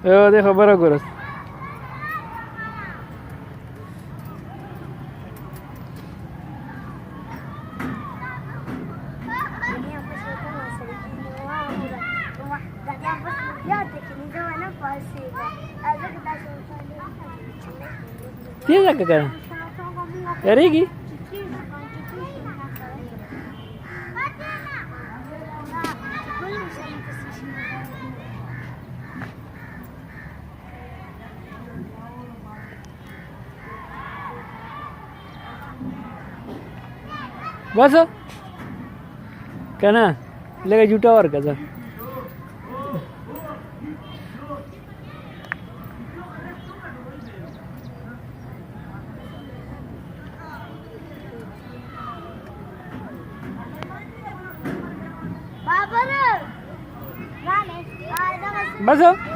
देखो बरोबरच. Dia lah ke kan? Hari ni? बस क्या ना लगा जुटा और का बस